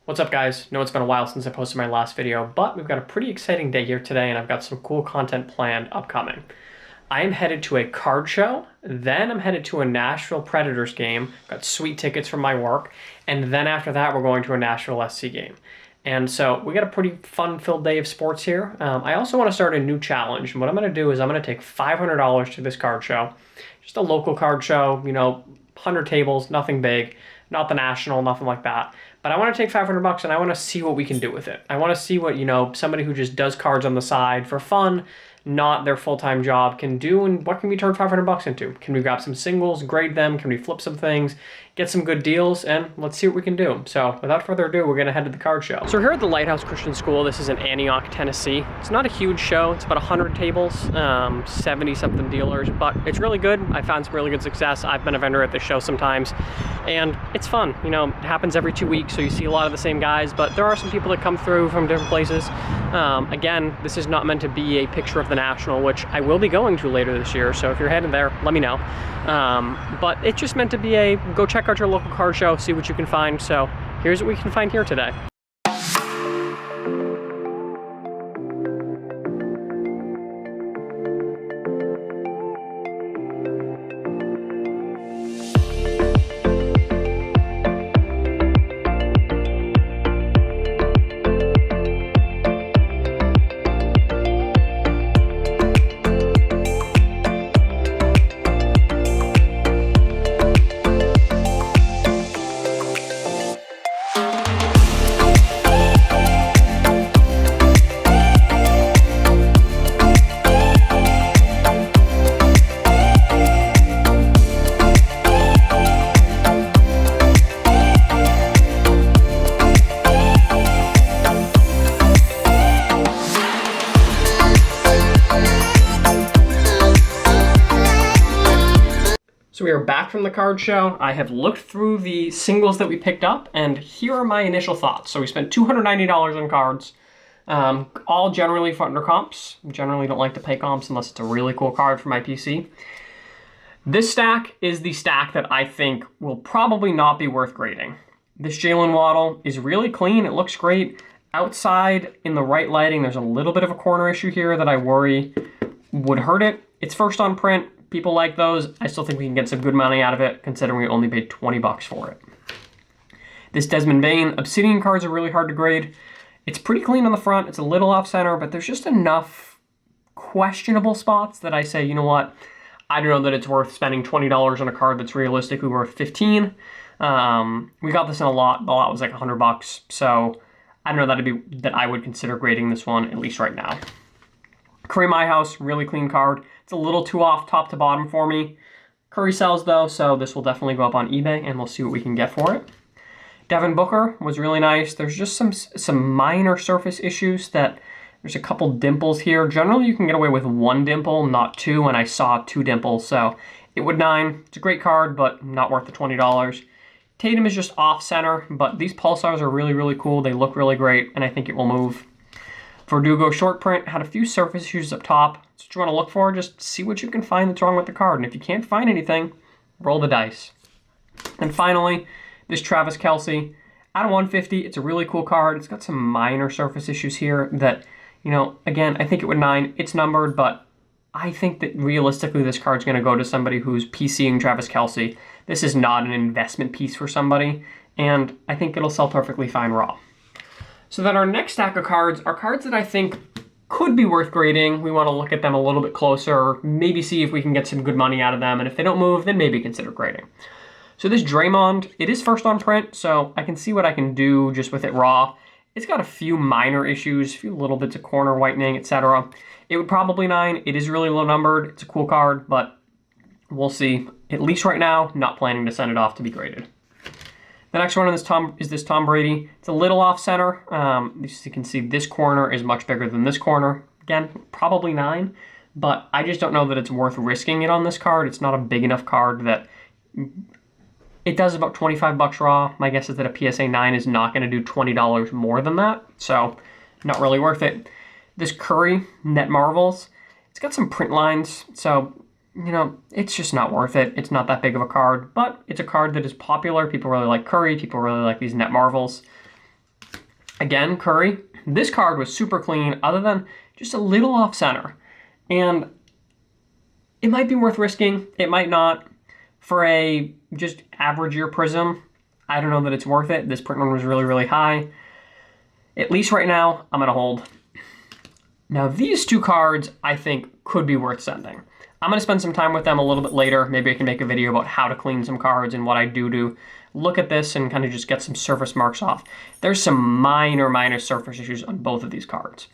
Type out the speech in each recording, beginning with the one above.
What's up, guys? Know it's been a while since I posted my last video, but we've got a pretty exciting day here today and I've got some cool content planned upcoming. I am headed to a card show, then I'm headed to a Nashville Predators game, got sweet tickets from my work, and then after that we're going to a Nashville SC game. And so we got a pretty fun-filled day of sports here. I also want to start a new challenge, and what I'm going to do is I'm going to take $500 to this card show, just a local card show, 100 tables, nothing big, not the national, nothing like that. But I want to take $500 and I want to see what we can do with it. I want to see what, somebody who just does cards on the side for fun, not their full-time job, can do, and what can we turn $500 into? Can we grab some singles, grade them? Can we flip some things, get some good deals, and let's see what we can do. So without further ado, we're gonna head to the card show. So we're here at the Lighthouse Christian School. This is in Antioch, Tennessee. It's not a huge show. It's about 100 tables, 70-something dealers, but it's really good. I found some really good success. I've been a vendor at this show sometimes, and it's fun. It happens every 2 weeks, so you see a lot of the same guys, but there are some people that come through from different places. Again, this is not meant to be a picture of the National, which I will be going to later this year, so if you're headed there, let me know. But it's just meant to be a go check out your local card show, see what you can find. So here's what we can find here today. So we are back from the card show. I have looked through the singles that we picked up, and here are my initial thoughts. So we spent $290 on cards, all generally for under comps. We generally don't like to pay comps unless it's a really cool card for my PC. This stack is the stack that I think will probably not be worth grading. This Jalen Waddle is really clean. It looks great. Outside in the right lighting, there's a little bit of a corner issue here that I worry would hurt it. It's first on print. People like those. I still think we can get some good money out of it, considering we only paid 20 bucks for it. This Desmond Bain, Obsidian cards are really hard to grade. It's pretty clean on the front. It's a little off center, but there's just enough questionable spots that I say, you know what? I don't know that it's worth spending $20 on a card that's realistically worth 15. We got this in a lot. The lot was like 100 bucks. So I don't know that I would consider grading this one, at least right now. Curry My House, really clean card. It's a little too off top to bottom for me. Curry sells though, so this will definitely go up on eBay and we'll see what we can get for it. Devin Booker was really nice. There's just some minor surface issues that there's a couple dimples here. Generally you can get away with one dimple, not two, and I saw two dimples, so it would 9. It's a great card, but not worth the $20. Tatum is just off center, but these pulsars are really, really cool. They look really great, and I think it will move. Verdugo short print had a few surface issues up top. That's what you want to look for. Just see what you can find that's wrong with the card. And if you can't find anything, roll the dice. And finally, this Travis Kelce. Out of 150, it's a really cool card. It's got some minor surface issues here that, again, I think it would 9. It's numbered, but I think that realistically this card's going to go to somebody who's PCing Travis Kelce. This is not an investment piece for somebody, and I think it'll sell perfectly fine raw. So then our next stack of cards are cards that I think could be worth grading. We want to look at them a little bit closer, maybe see if we can get some good money out of them, and if they don't move, then maybe consider grading. So this Draymond, it is first on print, so I can see what I can do just with it raw. It's got a few minor issues, a few little bits of corner whitening, etc. It would probably 9. It is really low numbered. It's a cool card, but we'll see. At least right now, not planning to send it off to be graded. The next one is this Tom Brady. It's a little off center. As you can see, this corner is much bigger than this corner. Again, probably 9, but I just don't know that it's worth risking it on this card. It's not a big enough card that it does about 25 bucks raw. My guess is that a PSA 9 is not going to do $20 more than that, so not really worth it. This Curry Net Marvels, it's got some print lines, so it's just not worth it. It's not that big of a card, but it's a card that is popular. People really like Curry. People really like these Net Marvels. Again, Curry. This card was super clean other than just a little off center. And it might be worth risking. It might not. For a just average year Prism, I don't know that it's worth it. This print run was really, really high. At least right now, I'm going to hold. Now, these two cards, I think, could be worth sending. I'm going to spend some time with them a little bit later. Maybe I can make a video about how to clean some cards and what I do to look at this and kind of just get some surface marks off. There's some minor surface issues on both of these cards.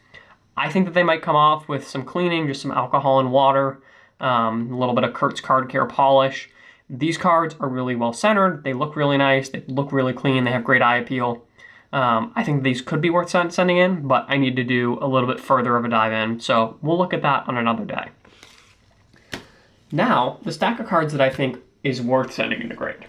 I think that they might come off with some cleaning, just some alcohol and water, a little bit of Kurt's Card Care polish. These cards are really well centered. They look really nice. They look really clean. They have great eye appeal. I think these could be worth sending in, but I need to do a little bit further of a dive in. So we'll look at that on another day. Now, the stack of cards that I think is worth sending into grade.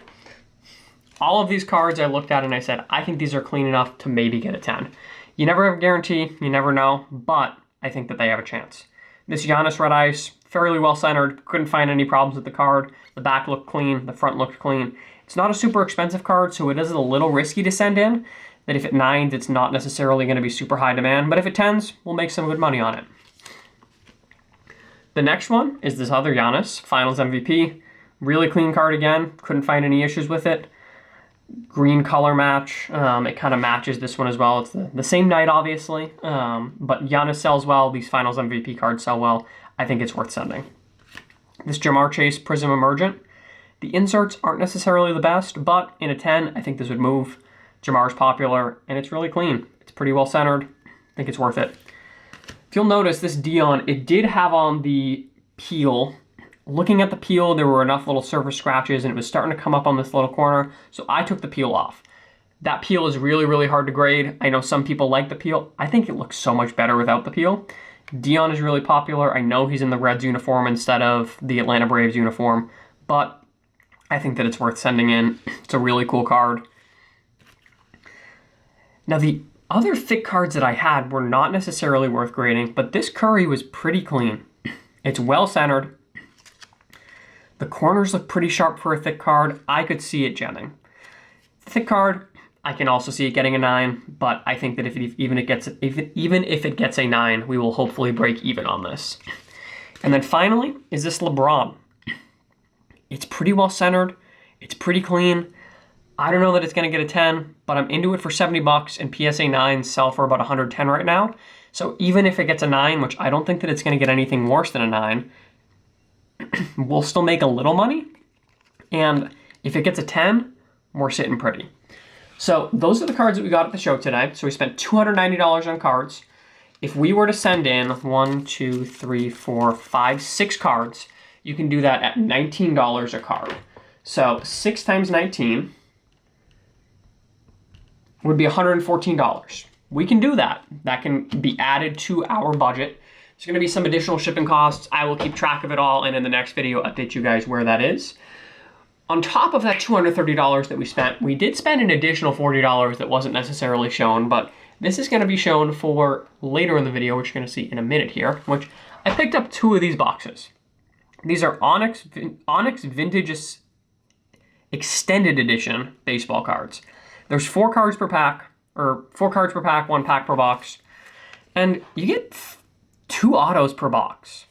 All of these cards I looked at and I said, I think these are clean enough to maybe get a 10. You never have a guarantee, you never know, but I think that they have a chance. This Giannis Red Ice, fairly well centered, couldn't find any problems with the card. The back looked clean, the front looked clean. It's not a super expensive card, so it is a little risky to send in. That if it 9s, it's not necessarily going to be super high demand, but if it 10s, we'll make some good money on it. The next one is this other Giannis, Finals MVP. Really clean card again, couldn't find any issues with it. Green color match, it kind of matches this one as well. It's the same night, obviously, but Giannis sells well, these Finals MVP cards sell well. I think it's worth sending. This Jamar Chase Prism Emergent. The inserts aren't necessarily the best, but in a 10, I think this would move. Jamar's popular, and it's really clean. It's pretty well centered. I think it's worth it. If you'll notice, this Dion, it did have on the peel. Looking at the peel, there were enough little surface scratches, and it was starting to come up on this little corner, so I took the peel off. That peel is really, really hard to grade. I know some people like the peel. I think it looks so much better without the peel. Dion is really popular. I know he's in the Reds uniform instead of the Atlanta Braves uniform, but I think that it's worth sending in. It's a really cool card. Now, the other thick cards that I had were not necessarily worth grading, but this Curry was pretty clean. It's well centered. The corners look pretty sharp for a thick card. I could see it gemming. Thick card, I can also see it getting a 9, but I think that even if it gets a 9, we will hopefully break even on this. And then finally is this LeBron. It's pretty well centered. It's pretty clean. I don't know that it's going to get a 10, but I'm into it for $70, and PSA 9s sell for about 110 right now. So even if it gets a 9, which I don't think that it's going to get anything worse than a 9, we'll still make a little money. And if it gets a 10, we're sitting pretty. So those are the cards that we got at the show today. So we spent $290 on cards. If we were to send in 1, 2, 3, 4, 5, 6 cards, you can do that at $19 a card. So 6 times 19 would be $114. We can do that. That can be added to our budget. There's going to be some additional shipping costs. I will keep track of it all, and in the next video, update you guys where that is. On top of that $230 that we spent, we did spend an additional $40 that wasn't necessarily shown, but this is going to be shown for later in the video, which you're going to see in a minute here, which I picked up 2 of these boxes. These are Onyx Vintage Extended Edition baseball cards. There's 4 cards per pack, or 4 cards per pack, 1 pack per box, and you get 2 autos per box.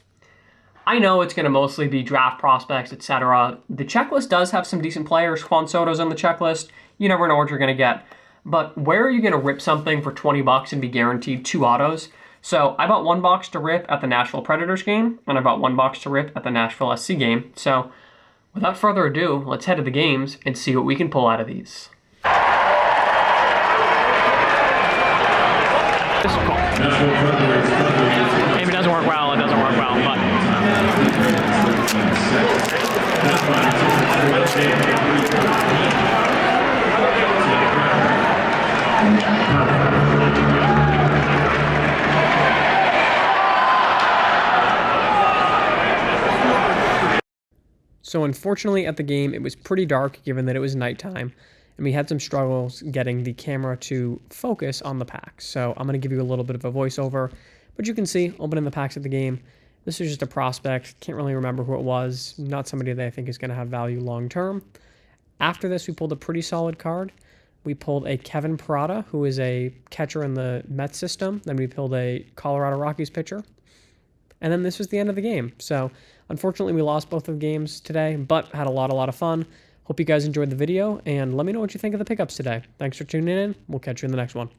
I know it's going to mostly be draft prospects, etc. The checklist does have some decent players. Juan Soto's on the checklist. You never know what you're going to get. But where are you going to rip something for $20 and be guaranteed 2 autos? So I bought 1 box to rip at the Nashville Predators game, and I bought 1 box to rip at the Nashville SC game. So without further ado, let's head to the games and see what we can pull out of these. This is cool. If it doesn't work well, it doesn't work well, but... So unfortunately at the game, it was pretty dark given that it was nighttime, and we had some struggles getting the camera to focus on the packs. So I'm going to give you a little bit of a voiceover, but you can see opening the packs at the game. This is just a prospect. Can't really remember who it was. Not somebody that I think is going to have value long term. After this, we pulled a pretty solid card. we pulled a Kevin Parada, who is a catcher in the Mets system. Then we pulled a Colorado Rockies pitcher. And then this was the end of the game. So unfortunately, we lost both of the games today, but had a lot of fun. Hope you guys enjoyed the video, and let me know what you think of the pickups today. Thanks for tuning in. We'll catch you in the next one.